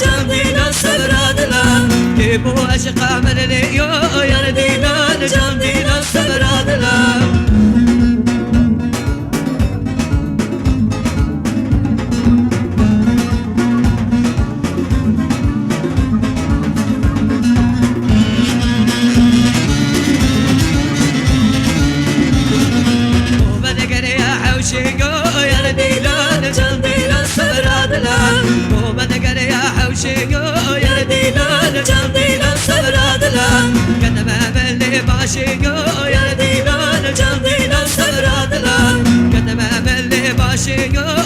جان دينا صبر دلان كيبو عشق عمل ليو يا دينا جان دينا صبر دلان حوشيو يا دينا جان دينا صبر دلان وبدقر يا حوشيو يا دينا جان دينا صبر دلان قدم باللي باشيو يا دينا جان دينا صبر دلان قدم باللي باشيو